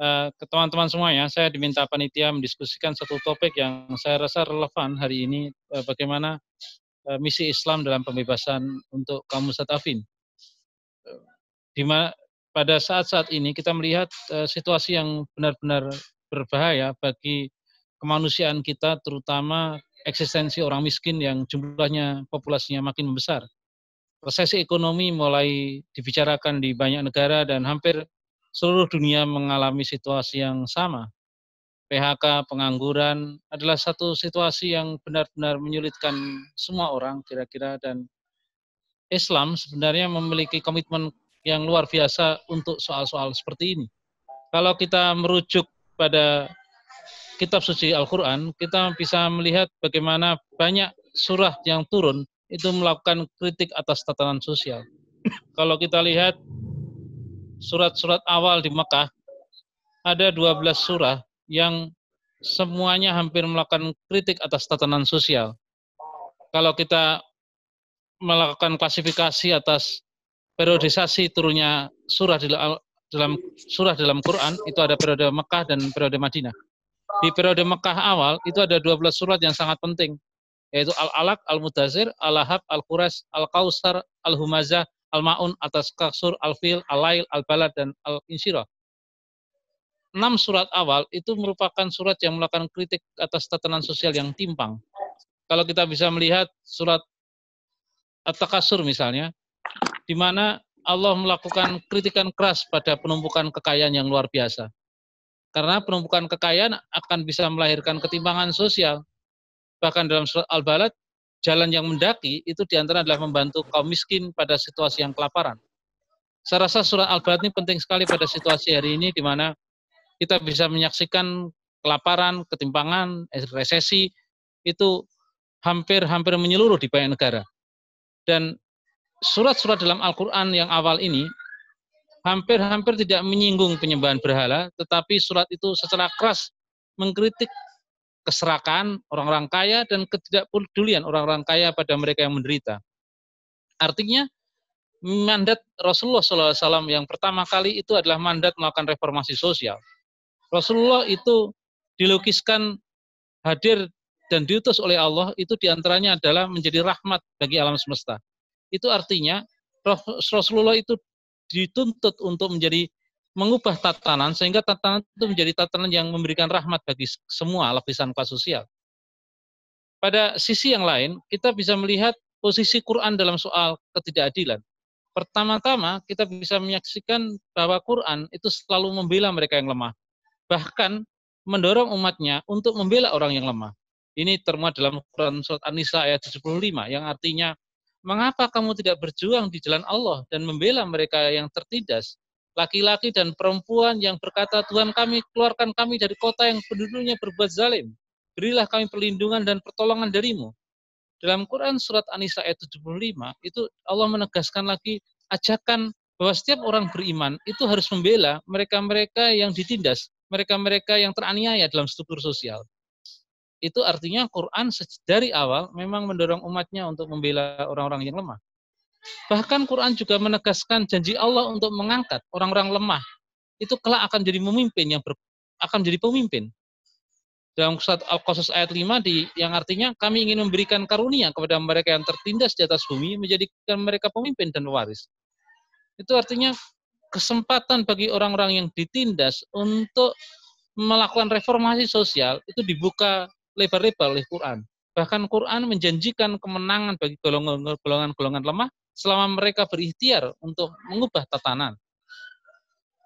Ke teman-teman semuanya, saya diminta panitia mendiskusikan satu topik yang saya rasa relevan hari ini, bagaimana misi Islam dalam pembebasan untuk kaum mustadafin. Di mana pada saat-saat ini kita melihat situasi yang benar-benar berbahaya bagi kemanusiaan kita, terutama eksistensi orang miskin yang jumlahnya populasinya makin membesar. Resesi ekonomi mulai dibicarakan di banyak negara dan hampir seluruh dunia mengalami situasi yang sama. PHK, pengangguran adalah satu situasi yang benar-benar menyulitkan semua orang kira-kira, dan Islam sebenarnya memiliki komitmen yang luar biasa untuk soal-soal seperti ini. Kalau kita merujuk pada kitab suci Al-Quran, kita bisa melihat bagaimana banyak surah yang turun itu melakukan kritik atas tatanan sosial. Kalau kita lihat surat-surat awal di Mekah, ada 12 surah yang semuanya hampir melakukan kritik atas tatanan sosial. Kalau kita melakukan klasifikasi atas periodisasi turunnya surah dalam Quran, itu ada periode Mekah dan periode Madinah. Di periode Mekah awal itu ada 12 surat yang sangat penting, yaitu Al-Alaq, Al-Mudazir, Al-Lahab, Al-Quras, Al-Kausar, Al-Humazah, Al-Ma'un, atas Kasur, Al-Fil, Al-Lail, Al-Balad, dan Al-Insyirah. 6 surat awal itu merupakan surat yang melakukan kritik atas tatanan sosial yang timpang. Kalau kita bisa melihat surat At-Takasur misalnya, di mana Allah melakukan kritikan keras pada penumpukan kekayaan yang luar biasa. Karena penumpukan kekayaan akan bisa melahirkan ketimpangan sosial. Bahkan dalam surat Al-Balad, jalan yang mendaki itu diantara adalah membantu kaum miskin pada situasi yang kelaparan. Saya rasa surat Al-Balad ini penting sekali pada situasi hari ini, di mana kita bisa menyaksikan kelaparan, ketimpangan, resesi, itu hampir menyeluruh di banyak negara. Dan surat-surat dalam Al-Quran yang awal ini hampir tidak menyinggung penyembahan berhala, tetapi surat itu secara keras mengkritik keserakan orang-orang kaya dan ketidakpedulian orang-orang kaya pada mereka yang menderita. Artinya, mandat Rasulullah SAW yang pertama kali itu adalah mandat melakukan reformasi sosial. Rasulullah itu dilukiskan hadir dan diutus oleh Allah, itu diantaranya adalah menjadi rahmat bagi alam semesta. Itu artinya Rasulullah itu dituntut untuk mengubah tatanan, sehingga tatanan itu menjadi tatanan yang memberikan rahmat bagi semua lapisan kelas sosial. Pada sisi yang lain, kita bisa melihat posisi Quran dalam soal ketidakadilan. Pertama-tama, kita bisa menyaksikan bahwa Quran itu selalu membela mereka yang lemah, bahkan mendorong umatnya untuk membela orang yang lemah. Ini termuat dalam Quran surat An-Nisa ayat 75, yang artinya, mengapa kamu tidak berjuang di jalan Allah dan membela mereka yang tertindas, laki-laki dan perempuan yang berkata, Tuhan kami, keluarkan kami dari kota yang penduduknya berbuat zalim, berilah kami perlindungan dan pertolongan darimu. Dalam Quran surat An-Nisa ayat 75, itu Allah menegaskan lagi ajakan bahwa setiap orang beriman itu harus membela mereka-mereka yang ditindas, mereka-mereka yang teraniaya dalam struktur sosial. Itu artinya Quran dari awal memang mendorong umatnya untuk membela orang-orang yang lemah. Bahkan Quran juga menegaskan janji Allah untuk mengangkat orang-orang lemah. Itu kelak akan jadi pemimpin akan jadi pemimpin. Dalam surat Al-Qasas ayat 5 yang artinya kami ingin memberikan karunia kepada mereka yang tertindas di atas bumi, menjadikan mereka pemimpin dan pewaris. Itu artinya kesempatan bagi orang-orang yang ditindas untuk melakukan reformasi sosial itu dibuka lebar-lebar oleh Quran. Bahkan Quran menjanjikan kemenangan bagi golongan-golongan lemah selama mereka berikhtiar untuk mengubah tatanan.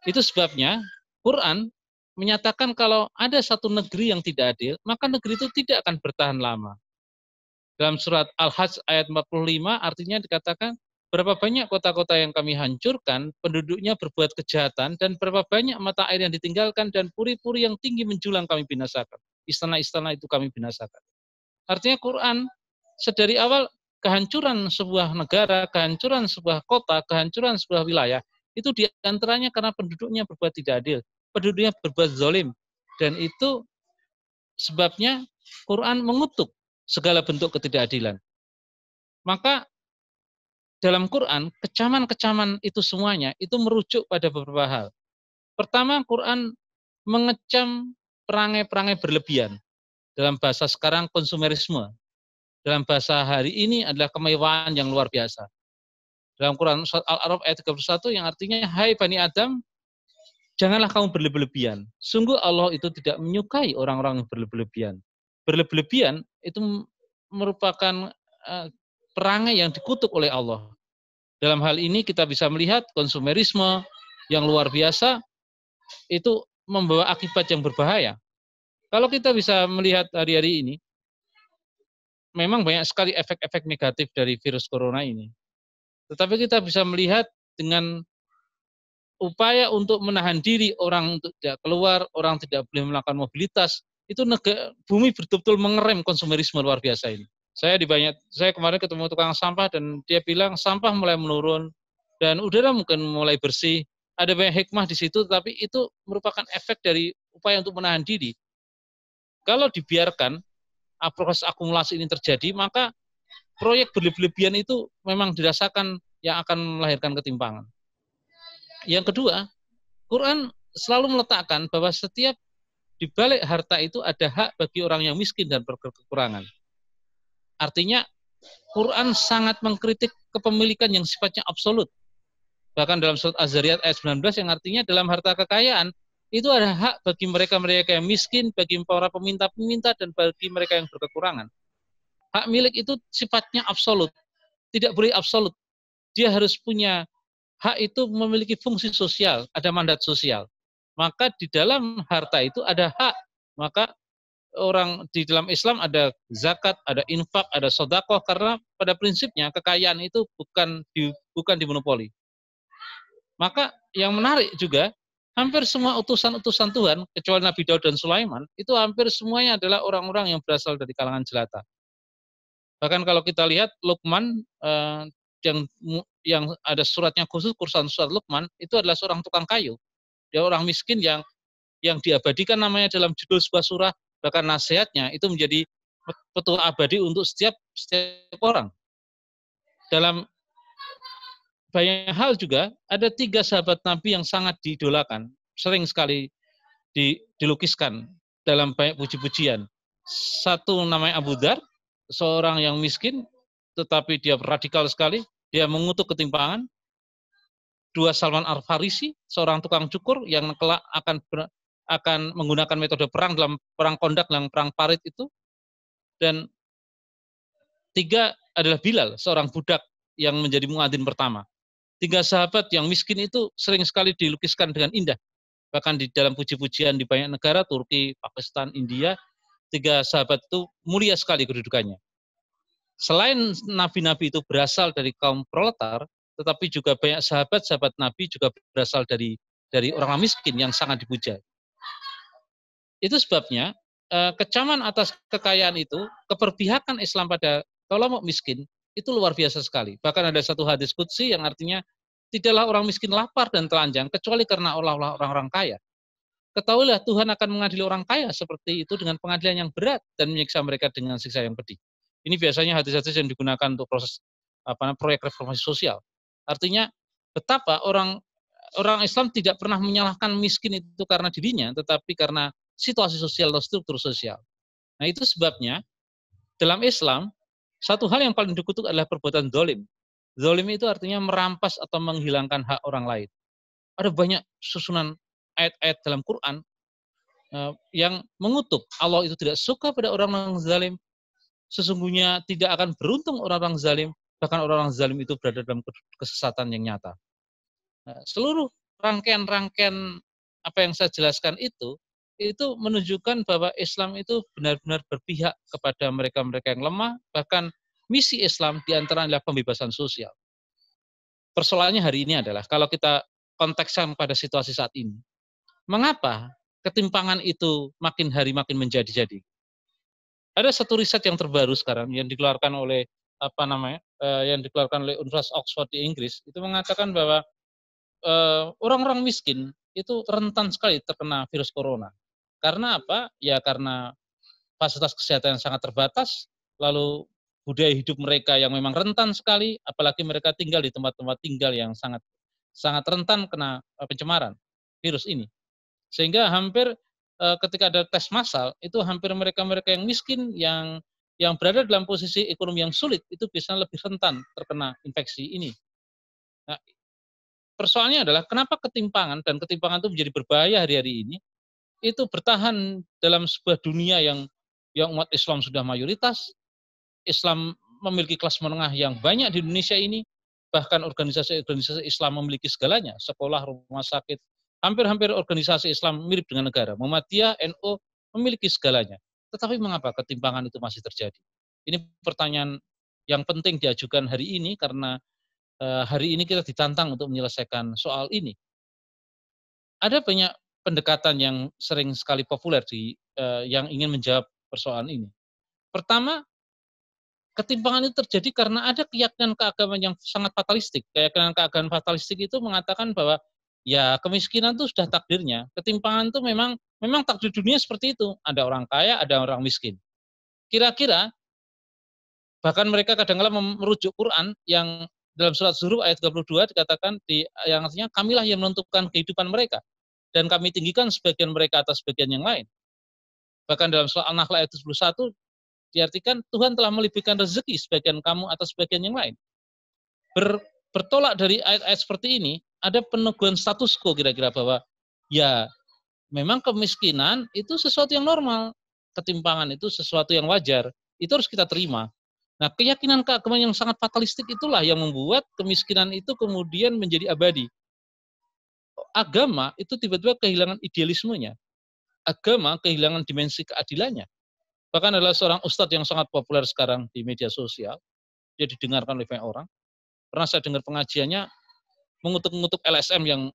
Itu sebabnya Quran menyatakan kalau ada satu negeri yang tidak adil, maka negeri itu tidak akan bertahan lama. Dalam surat Al-Hajj ayat 45 artinya dikatakan, berapa banyak kota-kota yang kami hancurkan, penduduknya berbuat kejahatan, dan berapa banyak mata air yang ditinggalkan, dan puri-puri yang tinggi menjulang kami binasakan. Istana-istana itu kami binasakan. Artinya Quran sedari awal kehancuran sebuah negara, kehancuran sebuah kota, kehancuran sebuah wilayah, itu diantaranya karena penduduknya berbuat tidak adil, penduduknya berbuat zalim, dan itu sebabnya Quran mengutuk segala bentuk ketidakadilan. Maka dalam Quran, kecaman-kecaman itu semuanya itu merujuk pada beberapa hal. Pertama, Quran mengecam perangai-perangai berlebihan. Dalam bahasa sekarang konsumerisme. Dalam bahasa hari ini adalah kemewahan yang luar biasa. Dalam Quran surat Al-A'raf ayat 31 yang artinya, hai Bani Adam, janganlah kamu berlebihan. Sungguh Allah itu tidak menyukai orang-orang yang berlebihan. Berlebihan itu merupakan perangai yang dikutuk oleh Allah. Dalam hal ini kita bisa melihat konsumerisme yang luar biasa itu membawa akibat yang berbahaya. Kalau kita bisa melihat hari-hari ini, memang banyak sekali efek-efek negatif dari virus corona ini. Tetapi kita bisa melihat dengan upaya untuk menahan diri, orang untuk tidak keluar, orang tidak boleh melakukan mobilitas, itu bumi betul-betul mengerem konsumerisme luar biasa ini. Saya kemarin ketemu tukang sampah dan dia bilang sampah mulai menurun dan udara mungkin mulai bersih. Ada banyak hikmah di situ, tapi itu merupakan efek dari upaya untuk menahan diri. Kalau dibiarkan proses akumulasi ini terjadi, maka proyek berlebihan itu memang dirasakan yang akan melahirkan ketimpangan. Yang kedua, Quran selalu meletakkan bahwa setiap di balik harta itu ada hak bagi orang yang miskin dan berkekurangan. Artinya, Quran sangat mengkritik kepemilikan yang sifatnya absolut. Bahkan dalam surat Az-Zariyat ayat 19 yang artinya dalam harta kekayaan, itu ada hak bagi mereka-mereka yang miskin, bagi para peminta-peminta, dan bagi mereka yang berkekurangan. Hak milik itu sifatnya absolut. Tidak boleh absolut. Dia harus punya hak itu memiliki fungsi sosial, ada mandat sosial. Maka di dalam harta itu ada hak. Maka orang di dalam Islam ada zakat, ada infak, ada sedekah, karena pada prinsipnya kekayaan itu bukan dimonopoli. Maka yang menarik juga, hampir semua utusan-utusan Tuhan, kecuali Nabi Daud dan Sulaiman, itu hampir semuanya adalah orang-orang yang berasal dari kalangan jelata. Bahkan kalau kita lihat Luqman, yang ada suratnya khusus, Quran surat Luqman, itu adalah seorang tukang kayu. Dia orang miskin yang diabadikan namanya dalam judul sebuah surah, bahkan nasihatnya itu menjadi petua abadi untuk setiap orang. Dalam banyak hal juga, ada 3 sahabat Nabi yang sangat diidolakan, sering sekali dilukiskan dalam banyak puji-pujian. Satu namanya Abu Dzar, seorang yang miskin, tetapi dia radikal sekali, dia mengutuk ketimpangan. 2, Salman Al-Farisi, seorang tukang cukur yang kelak akan menggunakan metode perang dalam perang Kondak dan perang Parit itu. Dan 3 adalah Bilal, seorang budak yang menjadi muadzin pertama. 3 sahabat yang miskin itu sering sekali dilukiskan dengan indah. Bahkan di dalam puji-pujian di banyak negara, Turki, Pakistan, India, 3 sahabat itu mulia sekali kedudukannya. Selain nabi-nabi itu berasal dari kaum proletar, tetapi juga banyak sahabat-sahabat Nabi juga berasal dari orang miskin yang sangat dipuja. Itu sebabnya kecaman atas kekayaan itu, keberpihakan Islam pada kelompok miskin itu luar biasa sekali. Bahkan ada satu hadis qudsi yang artinya tidaklah orang miskin lapar dan telanjang kecuali karena orang-orang kaya. Ketahuilah Tuhan akan mengadili orang kaya seperti itu dengan pengadilan yang berat dan menyiksa mereka dengan siksa yang pedih. Ini biasanya hadis-hadis yang digunakan untuk proses proyek reformasi sosial. Artinya betapa orang Islam tidak pernah menyalahkan miskin itu karena dirinya, tetapi karena situasi sosial atau struktur sosial. Nah itu sebabnya dalam Islam satu hal yang paling dikutuk adalah perbuatan zalim. Zalim itu artinya merampas atau menghilangkan hak orang lain. Ada banyak susunan ayat-ayat dalam Quran yang mengutuk. Allah itu tidak suka pada orang-orang zalim. Sesungguhnya tidak akan beruntung orang-orang zalim. Bahkan orang-orang zalim itu berada dalam kesesatan yang nyata. Seluruh rangkaian-rangkaian apa yang saya jelaskan itu menunjukkan bahwa Islam itu benar-benar berpihak kepada mereka-mereka yang lemah. Bahkan misi Islam diantara adalah pembebasan sosial. Persoalannya hari ini adalah kalau kita kontekskan pada situasi saat ini, mengapa ketimpangan itu makin hari makin menjadi-jadi? Ada satu riset yang terbaru sekarang yang dikeluarkan oleh yang dikeluarkan oleh Universitas Oxford di Inggris, itu mengatakan bahwa orang-orang miskin itu rentan sekali terkena virus corona. Karena apa? Ya karena fasilitas kesehatan yang sangat terbatas, lalu budaya hidup mereka yang memang rentan sekali, apalagi mereka tinggal di tempat-tempat tinggal yang sangat rentan kena pencemaran virus ini. Sehingga hampir ketika ada tes massal, itu hampir mereka-mereka yang miskin, yang berada dalam posisi ekonomi yang sulit, itu biasanya lebih rentan terkena infeksi ini. Nah, persoalannya adalah kenapa ketimpangan, dan ketimpangan itu menjadi berbahaya hari-hari ini, itu bertahan dalam sebuah dunia yang umat Islam sudah mayoritas, Islam memiliki kelas menengah yang banyak di Indonesia ini, bahkan organisasi-organisasi Islam memiliki segalanya, sekolah, rumah sakit, hampir-hampir organisasi Islam mirip dengan negara. Muhammadiyah, NU memiliki segalanya. Tetapi mengapa ketimpangan itu masih terjadi? Ini pertanyaan yang penting diajukan hari ini karena hari ini kita ditantang untuk menyelesaikan soal ini. Ada banyak pendekatan yang sering sekali populer yang ingin menjawab persoalan ini. Pertama, ketimpangan itu terjadi karena ada keyakinan keagamaan yang sangat fatalistik. Keyakinan keagamaan fatalistik itu mengatakan bahwa ya kemiskinan itu sudah takdirnya. Ketimpangan itu memang takdir dunia seperti itu. Ada orang kaya, ada orang miskin. Kira-kira bahkan mereka kadang-kadang merujuk Quran yang dalam surat Zuhruf ayat 32 dikatakan yang artinya kamilah yang menentukan kehidupan mereka dan kami tinggikan sebagian mereka atas sebagian yang lain. Bahkan dalam surat An-Nahl ayat 71 diartikan Tuhan telah melebihkan rezeki sebagian kamu atas sebagian yang lain. Bertolak dari ayat-ayat seperti ini, ada peneguhan status quo kira-kira bahwa ya memang kemiskinan itu sesuatu yang normal, ketimpangan itu sesuatu yang wajar, itu harus kita terima. Nah, keyakinan keagamaan yang sangat fatalistik itulah yang membuat kemiskinan itu kemudian menjadi abadi. Agama itu tiba-tiba kehilangan idealismenya. Agama kehilangan dimensi keadilannya. Bahkan adalah seorang ustadz yang sangat populer sekarang di media sosial, dia didengarkan oleh banyak orang. Pernah saya dengar pengajiannya mengutuk-ngutuk LSM yang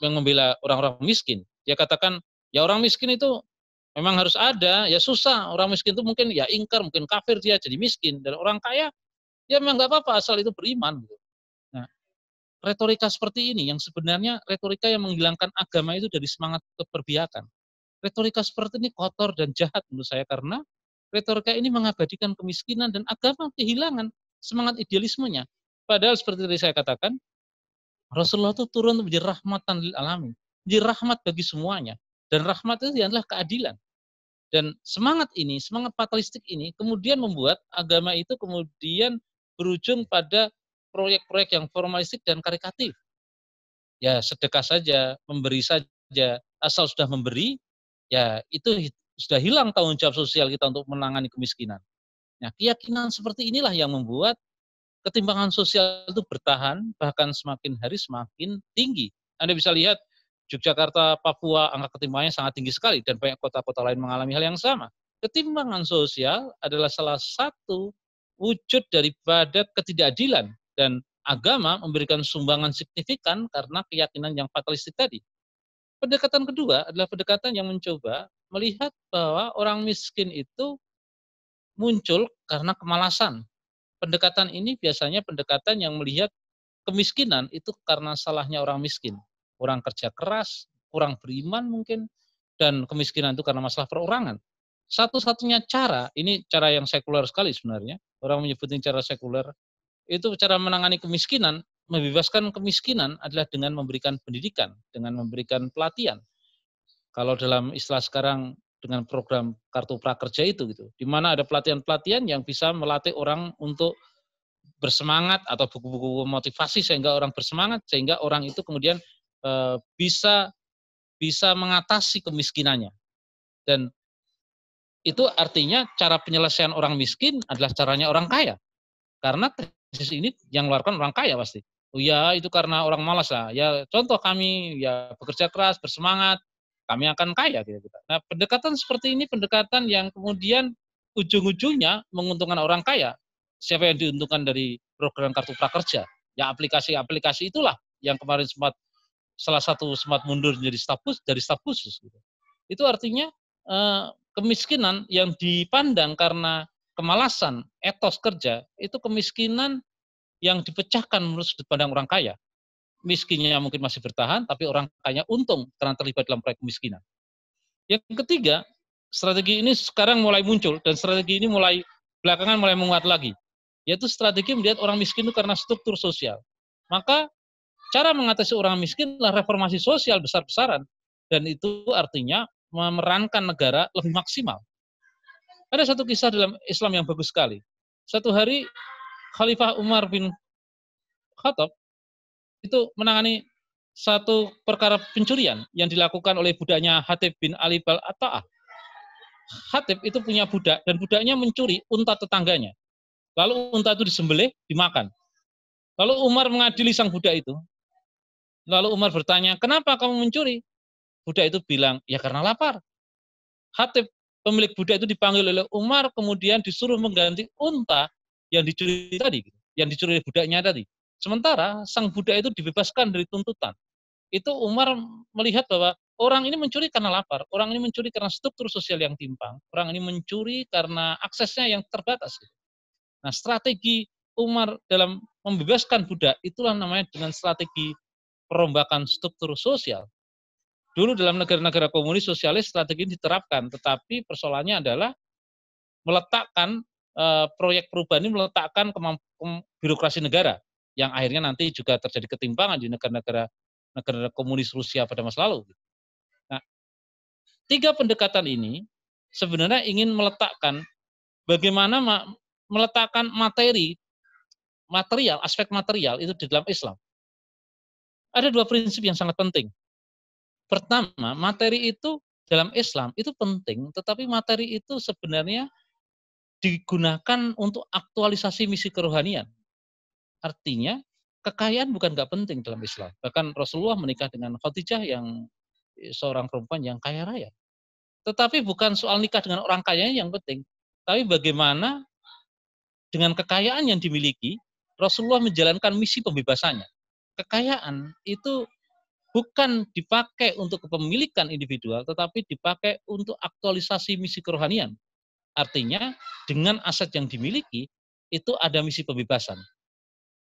membela orang-orang miskin. Dia katakan, ya orang miskin itu memang harus ada, ya susah. Orang miskin itu mungkin ya ingkar, mungkin kafir dia jadi miskin. Dan orang kaya, ya memang nggak apa-apa asal itu beriman. Nah, retorika seperti ini yang sebenarnya retorika yang menghilangkan agama itu dari semangat keperbiakan. Retorika seperti ini kotor dan jahat menurut saya karena retorika ini mengabadikan kemiskinan dan agama kehilangan semangat idealismenya. Padahal seperti tadi saya katakan, Rasulullah itu turun menjadi rahmatan lil alamin, menjadi rahmat bagi semuanya. Dan rahmat itu adalah keadilan. Dan semangat ini, semangat fatalistik ini kemudian membuat agama itu kemudian berujung pada proyek-proyek yang formalistik dan karikatif. Ya sedekah saja, memberi saja, asal sudah memberi, ya itu sudah hilang tanggung jawab sosial kita untuk menangani kemiskinan. Nah, keyakinan seperti inilah yang membuat ketimpangan sosial itu bertahan, bahkan semakin hari semakin tinggi. Anda bisa lihat Yogyakarta, Papua, angka ketimpangannya sangat tinggi sekali dan banyak kota-kota lain mengalami hal yang sama. Ketimpangan sosial adalah salah satu wujud daripada ketidakadilan dan agama memberikan sumbangan signifikan karena keyakinan yang fatalistik tadi. Pendekatan kedua adalah pendekatan yang mencoba melihat bahwa orang miskin itu muncul karena kemalasan. Pendekatan ini biasanya pendekatan yang melihat kemiskinan itu karena salahnya orang miskin. Orang kerja keras, kurang beriman mungkin, dan kemiskinan itu karena masalah perorangan. Satu-satunya cara, ini cara yang sekuler sekali sebenarnya, orang menyebutnya cara sekuler, itu cara menangani kemiskinan, membebaskan kemiskinan adalah dengan memberikan pendidikan, dengan memberikan pelatihan. Kalau dalam istilah sekarang dengan program kartu prakerja itu gitu, di mana ada pelatihan-pelatihan yang bisa melatih orang untuk bersemangat atau buku-buku motivasi sehingga orang bersemangat sehingga orang itu kemudian bisa mengatasi kemiskinannya. Dan itu artinya cara penyelesaian orang miskin adalah caranya orang kaya. Karena krisis ini yang mengeluarkan orang kaya pasti. Oh ya, itu karena orang malas lah. Ya contoh kami ya bekerja keras, bersemangat, kami akan kaya gitu. Nah, pendekatan seperti ini pendekatan yang kemudian ujung-ujungnya menguntungkan orang kaya. Siapa yang diuntungkan dari program kartu prakerja? Ya aplikasi-aplikasi itulah yang kemarin salah satu sempat mundur dari staf khusus. Gitu. Itu artinya kemiskinan yang dipandang karena kemalasan etos kerja itu kemiskinan yang dipecahkan menurut sudut pandang orang kaya. Miskinnya mungkin masih bertahan, tapi orang kaya untung karena terlibat dalam proyek kemiskinan. Yang ketiga, strategi ini sekarang mulai muncul dan strategi ini belakangan mulai menguat lagi, yaitu strategi melihat orang miskin itu karena struktur sosial. Maka cara mengatasi orang miskin adalah reformasi sosial besar-besaran Dan itu artinya memerankan negara lebih maksimal. Ada satu kisah dalam Islam yang bagus sekali. Suatu hari Khalifah Umar bin Khattab itu menangani satu perkara pencurian yang dilakukan oleh budaknya Hatib bin Ali Bal-Atta'ah. Hatib itu punya budak dan budaknya mencuri unta tetangganya. Lalu unta itu disembelih, dimakan. Lalu Umar mengadili sang budak itu. Lalu Umar bertanya, kenapa kamu mencuri? Budak itu bilang, ya karena lapar. Hatib pemilik budak itu dipanggil oleh Umar, kemudian disuruh mengganti unta yang dicuri tadi, yang dicuri oleh budaknya tadi. Sementara sang budak itu dibebaskan dari tuntutan. Itu Umar melihat bahwa orang ini mencuri karena lapar, orang ini mencuri karena struktur sosial yang timpang, orang ini mencuri karena aksesnya yang terbatas. Nah, strategi Umar dalam membebaskan budak itulah namanya dengan strategi perombakan struktur sosial. Dulu dalam negara-negara komunis sosialis strategi ini diterapkan, tetapi persoalannya adalah meletakkan proyek perubahan ini meletakkan birokrasi negara yang akhirnya nanti juga terjadi ketimpangan di negara-negara komunis Rusia pada masa lalu. Nah, tiga pendekatan ini sebenarnya ingin meletakkan bagaimana meletakkan material, aspek material itu di dalam Islam. Ada dua prinsip yang sangat penting. Pertama, materi itu dalam Islam itu penting, tetapi materi itu sebenarnya digunakan untuk aktualisasi misi kerohanian. Artinya, kekayaan bukan nggak penting dalam Islam. Bahkan Rasulullah menikah dengan Khadijah yang seorang perempuan yang kaya raya. Tetapi bukan soal nikah dengan orang kaya yang penting, tapi bagaimana dengan kekayaan yang dimiliki, Rasulullah menjalankan misi pembebasannya. Kekayaan itu bukan dipakai untuk kepemilikan individual, tetapi dipakai untuk aktualisasi misi kerohanian. Artinya, dengan aset yang dimiliki, itu ada misi pembebasan.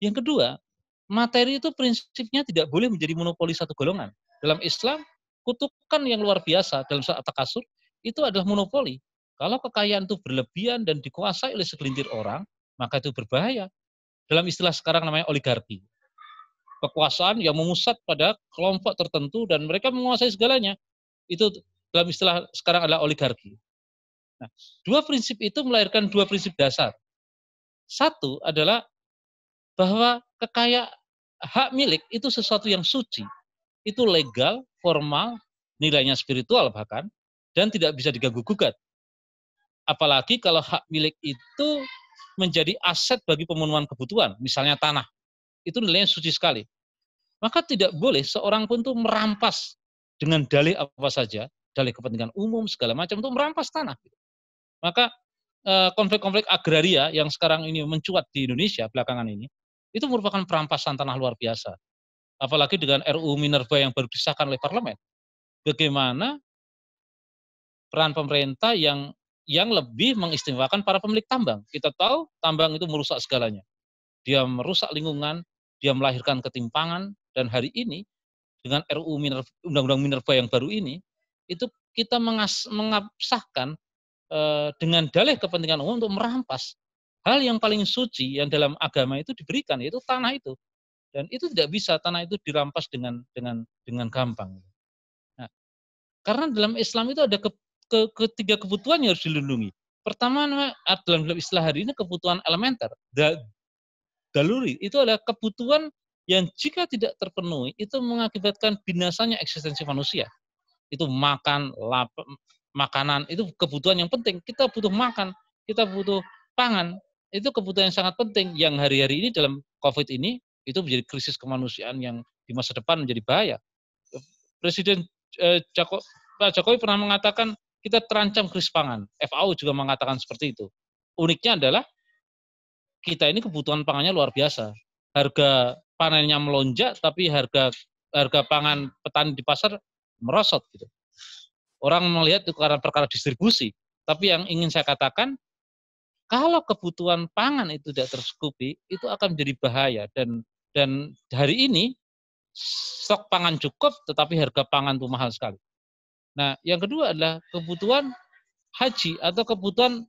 Yang kedua, materi itu prinsipnya tidak boleh menjadi monopoli satu golongan. Dalam Islam, kutukan yang luar biasa dalam surat At-Takasur, itu adalah monopoli. Kalau kekayaan itu berlebihan dan dikuasai oleh segelintir orang, maka itu berbahaya. Dalam istilah sekarang namanya oligarki. Kekuasaan yang memusat pada kelompok tertentu dan mereka menguasai segalanya. Itu dalam istilah sekarang adalah oligarki. Nah, dua prinsip itu melahirkan dua prinsip dasar. Satu adalah bahwa hak milik itu sesuatu yang suci. Itu legal, formal, nilainya spiritual bahkan, dan tidak bisa diganggu-gugat. Apalagi kalau hak milik itu menjadi aset bagi pemenuhan kebutuhan, misalnya tanah. Itu nilainya suci sekali. Maka tidak boleh seorang pun tuh merampas dengan dalih apa saja, dalih kepentingan umum segala macam itu merampas tanah. Maka konflik-konflik agraria yang sekarang ini mencuat di Indonesia belakangan ini itu merupakan perampasan tanah luar biasa. Apalagi dengan RUU Minerba yang baru disahkan oleh parlemen. Bagaimana peran pemerintah yang lebih mengistimewakan para pemilik tambang. Kita tahu tambang itu merusak segalanya. Dia merusak lingkungan, dia melahirkan ketimpangan, dan hari ini dengan RUU Undang-Undang Minerba yang baru ini, itu kita mengasahkan dengan dalih kepentingan umum untuk merampas hal yang paling suci yang dalam agama itu diberikan, yaitu tanah itu. Dan itu tidak bisa tanah itu dirampas dengan gampang. Nah, karena dalam Islam itu ada ketiga kebutuhan yang harus dilindungi. Pertama, dalam istilah hari ini kebutuhan elementer, daluri. Itu adalah kebutuhan yang jika tidak terpenuhi itu mengakibatkan binasanya eksistensi manusia. Itu makan, makanan, itu kebutuhan yang penting. Kita butuh makan, kita butuh pangan. Itu kebutuhan yang sangat penting yang hari-hari ini dalam COVID ini itu menjadi krisis kemanusiaan yang di masa depan menjadi bahaya. Presiden Pak Jokowi pernah mengatakan kita terancam krisis pangan. FAO juga mengatakan seperti itu. Uniknya adalah kita ini kebutuhan pangannya luar biasa. Harga panennya melonjak, tapi harga pangan petani di pasar merosot. Gitu. Orang melihat itu karena perkara distribusi. Tapi yang ingin saya katakan, kalau kebutuhan pangan itu tidak tercukupi, itu akan menjadi bahaya. Dan hari ini, stok pangan cukup, tetapi harga pangan itu mahal sekali. Nah, yang kedua adalah kebutuhan haji atau kebutuhan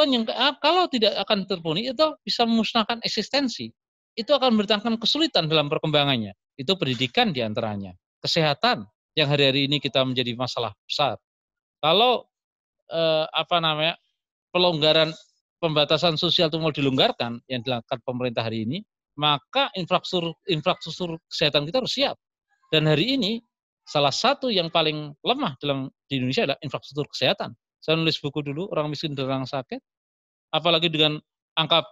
yang kalau tidak akan terpenuhi itu bisa memusnahkan eksistensi. Itu akan mendatangkan kesulitan dalam perkembangannya. Itu pendidikan diantaranya. kesehatan yang hari-hari ini kita menjadi masalah besar. Kalau pelonggaran pembatasan sosial itu mau dilonggarkan yang dilakukan pemerintah hari ini, maka infrastruktur kesehatan kita harus siap. Dan hari ini salah satu yang paling lemah di Indonesia adalah infrastruktur kesehatan. Saya nulis buku dulu, orang miskin dan orang sakit, apalagi dengan angka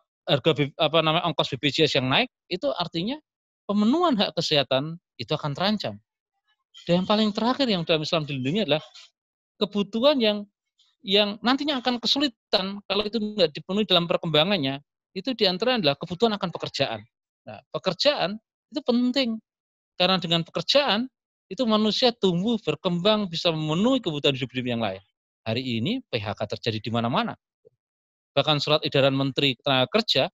ongkos BPJS yang naik, itu artinya pemenuhan hak kesehatan itu akan terancam. Dan yang paling terakhir yang dalam Islam dilindungi adalah kebutuhan yang nantinya akan kesulitan kalau itu nggak dipenuhi dalam perkembangannya, itu diantara adalah kebutuhan akan pekerjaan. Nah, pekerjaan itu penting, karena dengan pekerjaan, itu manusia tumbuh, berkembang, bisa memenuhi kebutuhan hidup yang lain. Hari ini PHK terjadi di mana-mana. Bahkan surat edaran Menteri Tenaga Kerja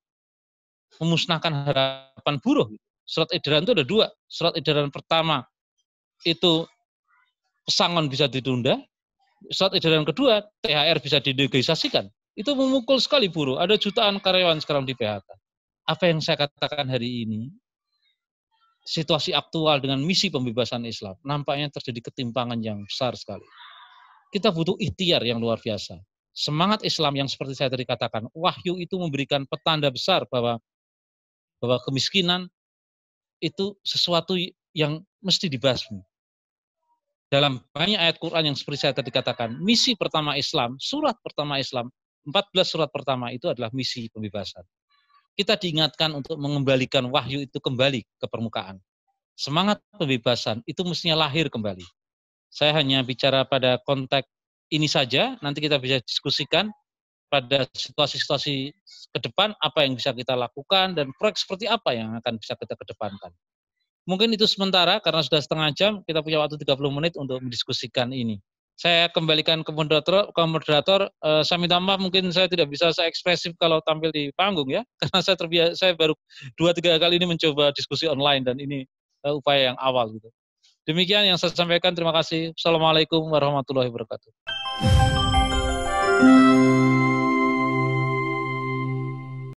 memusnahkan harapan buruh. Surat edaran itu ada dua. Surat edaran pertama itu pesangon bisa ditunda. Surat edaran kedua, THR bisa dinegosiasikan. Itu memukul sekali buruh. Ada jutaan karyawan sekarang di PHK. Apa yang saya katakan hari ini, situasi aktual dengan misi pembebasan Islam, nampaknya terjadi ketimpangan yang besar sekali. Kita butuh ikhtiar yang luar biasa. Semangat Islam yang seperti saya tadi katakan, wahyu itu memberikan petanda besar bahwa kemiskinan itu sesuatu yang mesti dibasmi. Dalam banyak ayat Quran yang seperti saya tadi katakan, misi pertama Islam, surat pertama Islam, 14 surat pertama itu adalah misi pembebasan. Kita diingatkan untuk mengembalikan wahyu itu kembali ke permukaan. Semangat pembebasan itu mestinya lahir kembali. Saya hanya bicara pada konteks ini saja, nanti kita bisa diskusikan pada situasi-situasi ke depan apa yang bisa kita lakukan dan proyek seperti apa yang akan bisa kita kedepankan. Mungkin itu sementara karena sudah setengah jam, kita punya waktu 30 menit untuk mendiskusikan ini. Saya kembalikan ke moderator, saya minta maaf mungkin saya tidak bisa saya ekspresif kalau tampil di panggung ya, karena saya baru 2-3 kali ini mencoba diskusi online dan ini upaya yang awal gitu. Demikian yang saya sampaikan, terima kasih. Assalamualaikum warahmatullahi wabarakatuh.